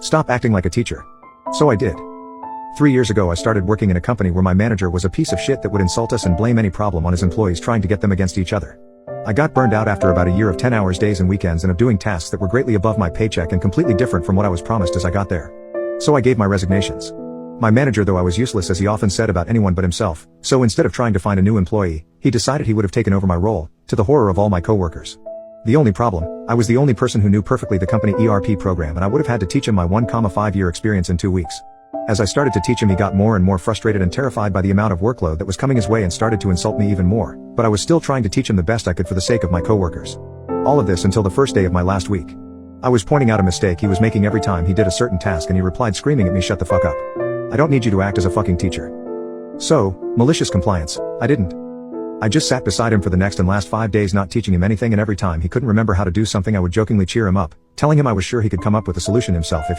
Stop acting like a teacher. So I did. 3 years ago I started working in a company where my manager was a piece of shit that would insult us and blame any problem on his employees, trying to get them against each other. I got burned out after about a year of 10 hours days and weekends and of doing tasks that were greatly above my paycheck and completely different from what I was promised as I got there. So I gave my resignations. My manager, though I was useless as he often said about anyone but himself, so instead of trying to find a new employee, he decided he would have taken over my role, to the horror of all my coworkers. The only problem, I was the only person who knew perfectly the company ERP program, and I would have had to teach him my 1,5 year experience in 2 weeks. As I started to teach him, he got more and more frustrated and terrified by the amount of workload that was coming his way and started to insult me even more, but I was still trying to teach him the best I could for the sake of my coworkers. All of this until the first day of my last week. I was pointing out a mistake he was making every time he did a certain task, and he replied screaming at me, "Shut the fuck up. I don't need you to act as a fucking teacher." So, malicious compliance, I didn't. I just sat beside him for the next and last 5 days, not teaching him anything, and every time he couldn't remember how to do something I would jokingly cheer him up, telling him I was sure he could come up with a solution himself if